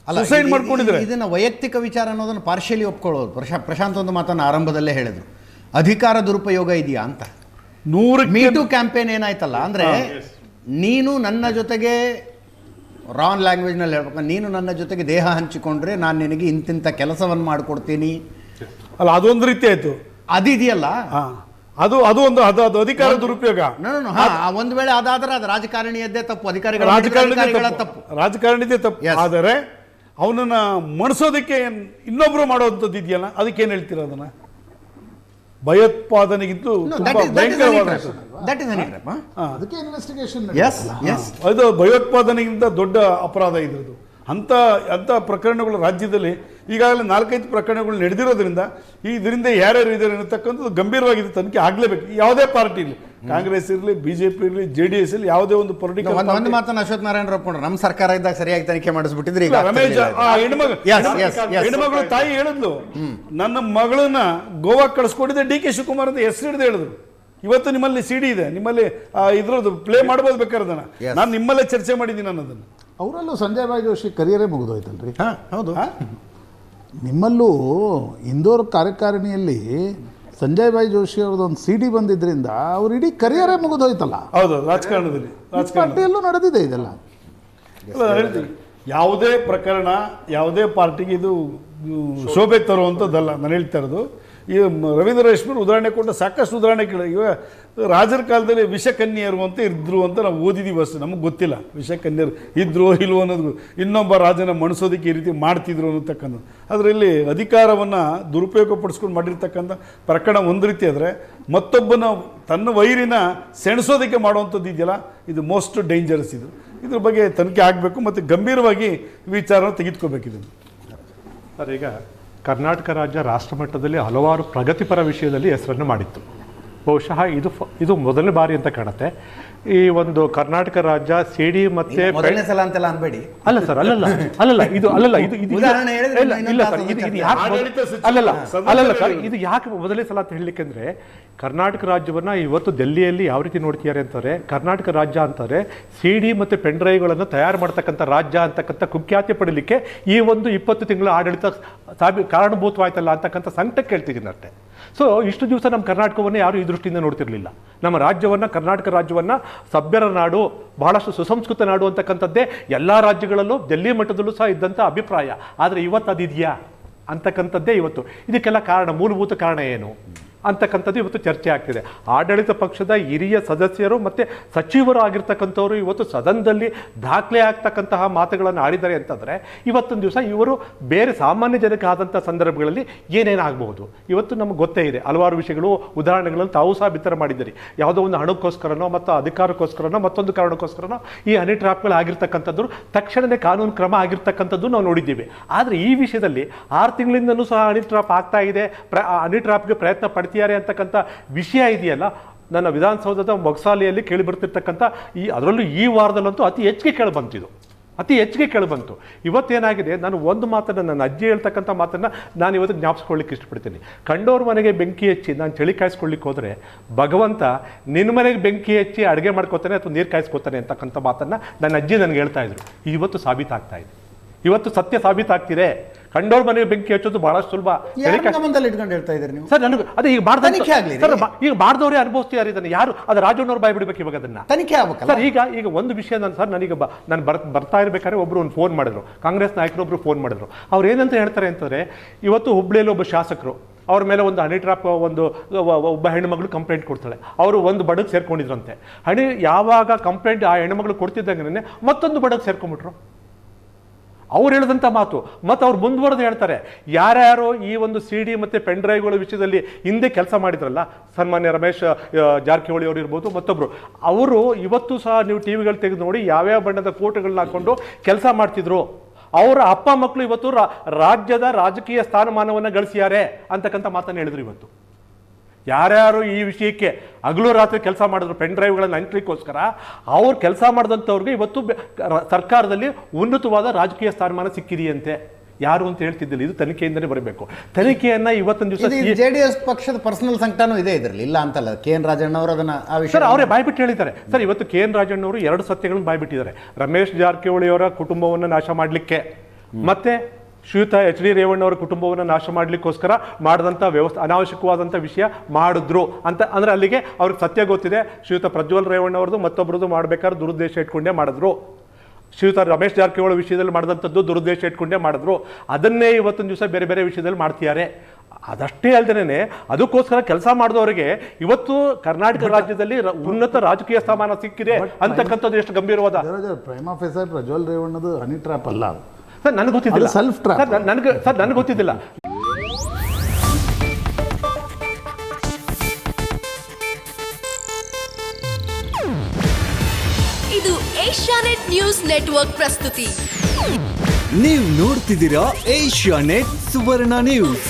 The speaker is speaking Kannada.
ಸುಸೈಡ್ ಮಾಡ್ಕೊಂಡಿದ್ರೆ. ಇದನ್ನ ವೈಯಕ್ತಿಕ ವಿಚಾರ ಅನ್ನೋದನ್ನು ಪಾರ್ಷಿಯಲಿ ಒಪ್ಕೊಳ್ಳೋದು. ಪ್ರಶಾಂತ್ ಒಂದು ಮಾತನ್ನು ಆರಂಭದಲ್ಲೇ ಹೇಳಿದ್ರು, ಅಧಿಕಾರ ದುರುಪಯೋಗ ಇದೆಯಾ ಅಂತ. 100 ಮೀಟು ಕ್ಯಾಂಪೇನ್ ಏನಾಯ್ತಲ್ಲ, ಅಂದರೆ ನೀನು ನನ್ನ ಜೊತೆಗೆ ರಾನ್ ಲ್ಯಾಂಗ್ವೇಜ್ನಲ್ಲಿ ಹೇಳ್ಬೇಕು, ನೀನು ನನ್ನ ಜೊತೆಗೆ ದೇಹ ಹಂಚಿಕೊಂಡ್ರೆ ನಾನು ನಿನಗೆ ಇಂತಿಂಥ ಕೆಲಸವನ್ನು ಮಾಡಿಕೊಡ್ತೀನಿ ಅಲ್ಲ, ಅದೊಂದು ರೀತಿ ಆಯ್ತು. ಅದಿದೆಯಲ್ಲ, ಅದು ಒಂದು ಅಧಿಕಾರ ದುರುಪಯೋಗ. ಒಂದು ವೇಳೆ ಅದಾದ್ರೆ ಅದು ರಾಜಕಾರಣಿಯದ್ದೇ ತಪ್ಪು, ಅಧಿಕಾರಿಗಳ ತಪ್ಪು, ರಾಜಕಾರಣಿದೇ ತಪ್ಪು. ಆದರೆ ಅವನನ್ನ ಮಣಿಸೋದಕ್ಕೆ ಇನ್ನೊಬ್ರು ಮಾಡೋವಂಥದ್ದು ಇದೆಯಲ್ಲ, ಅದಕ್ಕೇನು ಹೇಳ್ತೀರ? ಅದನ್ನ ಭಯೋತ್ಪಾದನೆಗಿಂತ ಅದು ಭಯೋತ್ಪಾದನೆಗಿಂತ ದೊಡ್ಡ ಅಪರಾಧ ಇದ್ರದ್ದು. ಅಂಥ ಪ್ರಕರಣಗಳು ರಾಜ್ಯದಲ್ಲಿ ಈಗಾಗಲೇ 4-5 ಪ್ರಕರಣಗಳು ನಡೆದಿರೋದ್ರಿಂದ ಇದರಿಂದ ಯಾರ್ಯಾರು ಇದ್ದಾರೆ ಅನ್ನತಕ್ಕಂಥದ್ದು ಗಂಭೀರವಾಗಿದೆ, ತನಿಖೆ ಆಗಲೇಬೇಕು. ಯಾವುದೇ ಪಾರ್ಟಿ ಇರಲಿ, ಕಾಂಗ್ರೆಸ್ ಇರಲಿ, ಬಿಜೆಪಿ ಇರಲಿ, JDS ಇರಲಿ, ಯಾವುದೇ ಒಂದು ಪೊಲಿಟಿಕಲ್. ಒಂದು ಮಾತನ್ನು ಅಶ್ವಥ್ ನಾರಾಯಣ ರಾವ್ ನಮ್ಮ ಸರ್ಕಾರ ಇದ್ದಾಗ ಸರಿಯಾಗಿ ತನಿಖೆ ಮಾಡಿಸ್ಬಿಟ್ಟಿದ್ರೆ ಈಗ ರಮೇಶ್ ಹೆಣ್ಮಗಳು ತಾಯಿ ಹೇಳಿದ್ಲು, ನನ್ನ ಮಗಳನ್ನ ಗೋವಾ ಕಳಿಸ್ಕೊಟ್ಟಿದ್ದೆ DK ಶಿವಕುಮಾರ್ ಅಂತ ಹೆಸರು ಹಿಡಿದು ಹೇಳಿದ್ರು. ಇವತ್ತು ನಿಮ್ಮಲ್ಲಿ CD ಇದೆ, ನಿಮ್ಮಲ್ಲಿ ಇದ್ರದ್ದು ಪ್ಲೇ ಮಾಡ್ಬೋದು ಬೇಕಾದ್ರೆ, ನಾನು ನಿಮ್ಮಲ್ಲೇ ಚರ್ಚೆ ಮಾಡಿದ್ದೀನಿ ಅನ್ನೋದನ್ನು. ಅವರಲ್ಲೂ ಸಂಜಯ್ ಭಾಯ್ ಜೋಶಿ ಕರಿಯರೇ ಮುಗಿದೋಯ್ತಲ್ರಿ. ಹೌದು. ನಿಮ್ಮಲ್ಲೂ ಇಂದೋರ್ ಕಾರ್ಯಕಾರಿಣಿಯಲ್ಲಿ ಸಂಜಯ್ ಭಾಯ್ ಜೋಶಿ ಅವ್ರದ್ದೊಂದು CD ಬಂದಿದ್ರಿಂದ ಅವ್ರ ಇಡೀ ಕರಿಯರೇ ಮುಗಿದೋಯ್ತಲ್ಲ. ಹೌದು, ರಾಜಕಾರಣದಲ್ಲಿ ಪಾರ್ಟಿಯಲ್ಲೂ ನಡೆದಿದೆ ಇದೆಲ್ಲ. ಹೇಳ್ತೀವಿ, ಯಾವುದೇ ಪ್ರಕರಣ ಯಾವುದೇ ಪಾರ್ಟಿಗೆ ಇದು ಶೋಭೆ ತರುವಂಥದ್ದಲ್ಲ. ನಾನು ಹೇಳ್ತಾ ಇರೋದು, ಈ ರವೀಂದ್ರ ರೇಷ್ಮರ್ ಉದಾಹರಣೆ ಕೊಟ್ಟ ಸಾಕಷ್ಟು ಉದಾಹರಣೆ ಕೇಳಿ. ಇವಾಗ ರಾಜರ ಕಾಲದಲ್ಲಿ ವಿಷಕನ್ಯರು ಅಂತ ಇದ್ರು ಅಂತ ನಾವು ಓದಿದ್ದೀವಿ ಅಷ್ಟೇ, ನಮಗೆ ಗೊತ್ತಿಲ್ಲ ವಿಷಕನ್ಯರು ಇದ್ರು ಇಲ್ವೋ ಅನ್ನೋದು. ಇನ್ನೊಬ್ಬ ರಾಜನ ಮಣಿಸೋದಕ್ಕೆ ಈ ರೀತಿ ಮಾಡ್ತಿದ್ರು ಅನ್ನತಕ್ಕಂಥದ್ದು. ಅದರಲ್ಲಿ ಅಧಿಕಾರವನ್ನು ದುರುಪಯೋಗ ಪಡಿಸ್ಕೊಂಡು ಮಾಡಿರ್ತಕ್ಕಂಥ ಪ್ರಕರಣ ಒಂದು ರೀತಿ ಆದರೆ, ಮತ್ತೊಬ್ಬನ ತನ್ನ ವೈರಿನ ಸೆಣಸೋದಕ್ಕೆ ಮಾಡುವಂಥದ್ದು ಇದೆಯಲ್ಲ, ಇದು ಮೋಸ್ಟ್ ಡೇಂಜರಸ್. ಇದ್ರ ಬಗ್ಗೆ ತನಿಖೆ ಆಗಬೇಕು ಮತ್ತು ಗಂಭೀರವಾಗಿ ವಿಚಾರ ತೆಗೆದುಕೋಬೇಕಿದೆ. ಸರ್, ಈಗ ಕರ್ನಾಟಕ ರಾಜ್ಯ ರಾಷ್ಟ್ರಮಟ್ಟದಲ್ಲಿ ಹಲವಾರು ಪ್ರಗತಿಪರ ವಿಷಯದಲ್ಲಿ ಹೆಸರನ್ನು ಮಾಡಿತ್ತು. ಬಹುಶಃ ಇದು ಮೊದಲನೇ ಬಾರಿ ಅಂತ ಕಾಣುತ್ತೆ. ಈ ಒಂದು ಕರ್ನಾಟಕ ರಾಜ್ಯ CD ಮತ್ತೆ ಮೊದಲನೇ ಸಲ ಅಂತೆಲ್ಲ ಅನ್ಬೇಡಿ. ಅಲ್ಲ ಸರ್, ಅಲ್ಲಲ್ಲ ಇದು ಇಲ್ಲ ಸರ್, ಇದು ಯಾಕೆ ಸರ್, ಇದು ಯಾಕೆ ಮೊದಲನೇ ಸಲ ಅಂತ ಹೇಳಲಿಕ್ಕೆ ಅಂದ್ರೆ, ಕರ್ನಾಟಕ ರಾಜ್ಯವನ್ನ ಇವತ್ತು ದಿಲ್ಲಿಯಲ್ಲಿ ಯಾವ ರೀತಿ ನೋಡ್ತಿದ್ದಾರೆ ಅಂತಾರೆ, ಕರ್ನಾಟಕ ರಾಜ್ಯ ಅಂತಾರೆ CD ಮತ್ತೆ ಪೆನ್ ಡ್ರೈವ್ಗಳನ್ನು ತಯಾರು ಮಾಡ್ತಕ್ಕಂಥ ರಾಜ್ಯ ಅಂತಕ್ಕಂಥ ಕುಖ್ಯಾತಿ ಪಡಲಿಕ್ಕೆ ಈ ಒಂದು 20 ತಿಂಗಳ ಆಡಳಿತ ಕಾರಣಭೂತವಾಯ್ತಲ್ಲ ಅಂತಕ್ಕಂಥ ಸಂಕಟ ಕೇಳ್ತಿದ್ದೀನಿ ಅಷ್ಟೇ. ಸೊ ಇಷ್ಟು ದಿವಸ ನಮ್ಮ ಕರ್ನಾಟಕವನ್ನು ಯಾರು ಈ ದೃಷ್ಟಿಯಿಂದ ನೋಡ್ತಿರ್ಲಿಲ್ಲ. ನಮ್ಮ ರಾಜ್ಯವನ್ನು, ಕರ್ನಾಟಕ ರಾಜ್ಯವನ್ನು ಸಭ್ಯರ ನಾಡು, ಬಹಳಷ್ಟು ಸುಸಂಸ್ಕೃತ ನಾಡು ಅಂತಕ್ಕಂಥದ್ದೇ ಎಲ್ಲ ರಾಜ್ಯಗಳಲ್ಲೂ ದಿಲ್ಲಿ ಮಟ್ಟದಲ್ಲೂ ಸಹ ಇದ್ದಂಥ ಅಭಿಪ್ರಾಯ. ಆದರೆ ಇವತ್ತು ಅದಿದೆಯಾ ಅಂತಕ್ಕಂಥದ್ದೇ ಇವತ್ತು. ಇದಕ್ಕೆಲ್ಲ ಕಾರಣ, ಮೂಲಭೂತ ಕಾರಣ ಏನು ಅಂತಕ್ಕಂಥದ್ದು ಇವತ್ತು ಚರ್ಚೆ ಆಗ್ತಿದೆ. ಆಡಳಿತ ಪಕ್ಷದ ಹಿರಿಯ ಸದಸ್ಯರು ಮತ್ತು ಸಚಿವರು ಆಗಿರ್ತಕ್ಕಂಥವ್ರು ಇವತ್ತು ಸದನದಲ್ಲಿ ದಾಖಲೆ ಆಗ್ತಕ್ಕಂತಹ ಮಾತುಗಳನ್ನು ಆಡಿದ್ದಾರೆ ಅಂತಂದರೆ, ಇವತ್ತೊಂದು ದಿವಸ ಇವರು ಬೇರೆ ಸಾಮಾನ್ಯ ಜನಕ್ಕೆ ಆದಂಥ ಸಂದರ್ಭಗಳಲ್ಲಿ ಏನೇನಾಗಬಹುದು ಇವತ್ತು ನಮಗೆ ಗೊತ್ತೇ ಇದೆ. ಹಲವಾರು ವಿಷಯಗಳು, ಉದಾಹರಣೆಗಳನ್ನು ತಾವು ಸಹ ಬಿತ್ತರ ಮಾಡಿದ್ದೀರಿ. ಯಾವುದೋ ಒಂದು ಹಣಕ್ಕೋಸ್ಕರನೋ ಮತ್ತು ಅಧಿಕಾರಕ್ಕೋಸ್ಕರನೋ ಮತ್ತೊಂದು ಕಾರಣಕ್ಕೋಸ್ಕರನೋ ಈ ಹನಿ ಟ್ರಾಪ್ಗಳು ಆಗಿರ್ತಕ್ಕಂಥದ್ದು ತಕ್ಷಣವೇ ಕಾನೂನು ಕ್ರಮ ಆಗಿರ್ತಕ್ಕಂಥದ್ದು ನಾವು ನೋಡಿದ್ದೀವಿ. ಆದರೆ ಈ ವಿಷಯದಲ್ಲಿ 6 ತಿಂಗಳಿಂದಲೂ ಸಹ ಹನಿ ಟ್ರಾಪ್ ಆಗ್ತಾ ಇದೆ, ಹನಿ ಟ್ರಾಪ್ಗೆ ಪ್ರಯತ್ನ ಪಡ್ತೀವಿ ಅಂತಕ್ಕಂಥ ವಿಷಯ ಇದೆಯಲ್ಲ, ನನ್ನ ವಿಧಾನಸೌಧದ ಮೊಗಸಾಲೆಯಲ್ಲಿ ಕೇಳಿ ಬರ್ತಿರ್ತಕ್ಕಂಥ ಅದರಲ್ಲೂ ಈ ವಾರದಲ್ಲಂತೂ ಅತಿ ಹೆಚ್ಚಿಗೆ ಕೇಳಿಬಂತು. ಇವತ್ತೇನಾಗಿದೆ, ನಾನು ಒಂದು ಮಾತನ್ನು, ನನ್ನ ಅಜ್ಜಿ ಹೇಳ್ತಕ್ಕಂಥ ಮಾತನ್ನು ನಾನು ಇವತ್ತು ಜ್ಞಾಪಿಸ್ಕೊಳ್ಳಿಕ್ಕೆ ಇಷ್ಟಪಡ್ತೀನಿ. ಕಂಡೋರ್ ಮನೆಗೆ ಬೆಂಕಿ ಹಚ್ಚಿ ನಾನು ಚಳಿ ಕಾಯಿಸ್ಕೊಳ್ಳಿಕ್ಕೆ ಹೋದರೆ ಭಗವಂತ ನಿನ್ನ ಮನೆಗೆ ಬೆಂಕಿ ಹಚ್ಚಿ ಅಡುಗೆ ಮಾಡ್ಕೋತಾನೆ ಅಥವಾ ನೀರು ಕಾಯಿಸ್ಕೋತಾನೆ ಅಂತಕ್ಕಂಥ ಮಾತನ್ನು ನನ್ನ ಅಜ್ಜಿ ನನಗೆ ಹೇಳ್ತಾ ಇದ್ರು. ಇವತ್ತು ಸಾಬೀತಾಗ್ತಾ ಇದೆ, ಇವತ್ತು ಸತ್ಯ ಸಾಬೀತಾಗ್ತಿದೆ. ಕಂಡೋರ್ ಮನೆಗೆ ಬೆಂಕಿ ಹಚ್ಚೋದು ಬಹಳಷ್ಟು ಸುಲಭ. ಸರ್, ನನಗೆ ಅದೇ ಈಗ ಮಾಡಿದವರೇ ಅನುಭವಿಸ್ತಿದ್ದಾರೆ ಇದನ್ನು. ಯಾರು ಅದು ರಾಜಣ್ಣವ್ರು ಬಾಯ್ ಬಿಡ್ಬೇಕು ಇವಾಗ ಅದನ್ನ ತನಿಖೆ ಆಗ್ಬೇಕು ಸರ್. ಈಗ ಒಂದು ವಿಷಯ ನಾನು ಬರ್ತಾ ಇರ್ಬೇಕಾದ್ರೆ ಒಬ್ರು ಒಂದು ಫೋನ್ ಮಾಡಿದ್ರು, ಕಾಂಗ್ರೆಸ್ ನಾಯಕರೊಬ್ರು ಫೋನ್ ಮಾಡಿದ್ರು. ಅವ್ರು ಏನಂತ ಹೇಳ್ತಾರೆ ಅಂತಂದ್ರೆ, ಇವತ್ತು ಹುಬ್ಳಿಯಲ್ಲಿ ಒಬ್ಬ ಶಾಸಕರು ಅವ್ರ ಮೇಲೆ ಒಂದು ಹನಿ ಟ್ರಾಪ್, ಒಬ್ಬ ಹೆಣ್ಣುಮಗಳು ಕಂಪ್ಲೇಂಟ್ ಕೊಡ್ತಾಳೆ. ಅವರು ಒಂದು ಬಡಗ್ ಸೇರ್ಕೊಂಡಿದ್ರಂತೆ. ಯಾವಾಗ ಕಂಪ್ಲೇಂಟ್ ಆ ಹೆಣ್ಣುಮಗಳು ಕೊಡ್ತಿದ್ದಂಗೆ ಮತ್ತೊಂದು ಬಡಗ್ ಸೇರ್ಕೊಂಡ್ಬಿಟ್ರು. ಅವ್ರು ಹೇಳಿದಂಥ ಮಾತು. ಮತ್ತು ಅವ್ರು ಮುಂದುವರೆದು ಹೇಳ್ತಾರೆ, ಯಾರ್ಯಾರೋ ಈ ಒಂದು CD ಮತ್ತು ಪೆನ್ ಡ್ರೈವ್ಗಳ ವಿಷಯದಲ್ಲಿ ಹಿಂದೆ ಕೆಲಸ ಮಾಡಿದ್ರಲ್ಲ, ಸನ್ಮಾನ್ಯ ರಮೇಶ್ ಜಾರಕಿಹೊಳಿ ಅವರು ಇರ್ಬೋದು, ಮತ್ತೊಬ್ಬರು, ಅವರು ಇವತ್ತು ಸಹ ನೀವು TVಗಳು ತೆಗೆದು ನೋಡಿ ಯಾವ್ಯಾವ ಬಣ್ಣದ ಕೋಟುಗಳನ್ನ ಹಾಕ್ಕೊಂಡು ಕೆಲಸ ಮಾಡ್ತಿದ್ರು. ಅವರ ಅಪ್ಪ ಮಕ್ಕಳು ಇವತ್ತು ರಾಜ್ಯದ ರಾಜಕೀಯ ಸ್ಥಾನಮಾನವನ್ನು ಗಳಿಸಿದ್ದಾರೆ ಅಂತಕ್ಕಂಥ ಮಾತನ್ನು ಹೇಳಿದ್ರು. ಇವತ್ತು ಯಾರ್ಯಾರು ಈ ವಿಷಯಕ್ಕೆ ಹಗಲು ರಾತ್ರಿ ಕೆಲಸ ಮಾಡಿದ್ರು ಪೆನ್ ಡ್ರೈವ್ಗಳನ್ನು ಹಂಚ್ಲಿಕ್ಕೋಸ್ಕರ, ಅವ್ರು ಕೆಲಸ ಮಾಡಿದಂಥವ್ರಿಗೆ ಇವತ್ತು ಸರ್ಕಾರದಲ್ಲಿ ಉನ್ನತವಾದ ರಾಜಕೀಯ ಸ್ಥಾನಮಾನ ಸಿಕ್ಕಿದೆಯಂತೆ. ಯಾರು ಅಂತ ಹೇಳ್ತಿದ್ದಿಲ್ಲ, ಇದು ತನಿಖೆಯಿಂದನೇ ಬರಬೇಕು. ತನಿಖೆಯನ್ನ ಇವತ್ತೊಂದು ದಿವಸ JDS ಪಕ್ಷದ ಪರ್ಸನಲ್ ಸಂಕಟನೂ ಇದೆ ಇದರಲ್ಲಿ, ಇಲ್ಲ ಅಂತಲ್ಲ. KN ರಾಜಣ್ಣ ಅವರು ಅದನ್ನ ಆ ವಿಷಯ ಅವರೇ ಬಾಯ್ಬಿಟ್ಟು ಹೇಳಿದ್ದಾರೆ ಸರ್. ಇವತ್ತು KN ರಾಜಣ್ಣ ಅವರು 2 ಸತ್ಯಗಳನ್ನು ಬಾಯ್ಬಿಟ್ಟಿದ್ದಾರೆ. ರಮೇಶ್ ಜಾರಕಿಹೊಳಿ ಅವರ ಕುಟುಂಬವನ್ನು ನಾಶ ಮಾಡಲಿಕ್ಕೆ ಮತ್ತೆ ಶ್ರೀಯುತ ಎಚ್ ಡಿ ರೇವಣ್ಣವರ ಕುಟುಂಬವನ್ನು ನಾಶ ಮಾಡಲಿಕ್ಕೋಸ್ಕರ ಮಾಡಿದಂಥ ವ್ಯವಸ್ಥೆ ಅನಾವಶ್ಯಕವಾದಂಥ ವಿಷಯ ಮಾಡಿದ್ರು ಅಂತ ಅಂದರೆ ಅಲ್ಲಿಗೆ ಅವ್ರಿಗೆ ಸತ್ಯ ಗೊತ್ತಿದೆ. ಶ್ರೀಯುತ ಪ್ರಜ್ವಲ್ ರೇವಣ್ಣವ್ರದ್ದು ಮತ್ತೊಬ್ಬರದ್ದು ಮಾಡಬೇಕಾದ್ರೆ ದುರುದ್ದೇಶ ಇಟ್ಕೊಂಡೇ ಮಾಡಿದ್ರು. ಶ್ರೀಯುತ ರಮೇಶ್ ಜಾರಕಿಹೊಳಿ ವಿಷಯದಲ್ಲಿ ಮಾಡಿದಂಥದ್ದು ದುರುದ್ದೇಶ ಇಟ್ಕೊಂಡೇ ಮಾಡಿದ್ರು. ಅದನ್ನೇ ಇವತ್ತೊಂದು ದಿವಸ ಬೇರೆ ಬೇರೆ ವಿಷಯದಲ್ಲಿ ಮಾಡ್ತಿದ್ದಾರೆ. ಅದಷ್ಟೇ ಅಲ್ದೇನೆ ಅದಕ್ಕೋಸ್ಕರ ಕೆಲಸ ಮಾಡಿದವರಿಗೆ ಇವತ್ತು ಕರ್ನಾಟಕ ರಾಜ್ಯದಲ್ಲಿ ಉನ್ನತ ರಾಜಕೀಯ ಸ್ಥಾನ ಸಿಕ್ಕಿದೆ ಅಂತಕ್ಕಂಥದ್ದು ಎಷ್ಟು ಗಂಭೀರವಾದ ಪ್ರೈಮಾ ಫೇಸರ್ ಪ್ರಜ್ವಲ್ ರೇವಣ್ಣದು ಹನಿ ಟ್ರ್ಯಾಪ್ ಅಲ್ಲ ಅದು. ಸರ್ ನನಗೆ ಗೊತ್ತಿದ್ದಿಲ್ಲ. Self trap. ನನಗೆ ಗೊತ್ತಿದ್ದಿಲ್ಲ. ಇದು ಏಷ್ಯಾನೆಟ್ ನ್ಯೂಸ್ ನೆಟ್ವರ್ಕ್ ಪ್ರಸ್ತುತಿ. ನೀವು ನೋಡ್ತಿದ್ದೀರಾ ಏಷ್ಯಾನೆಟ್ ಸುವರ್ಣ ನ್ಯೂಸ್.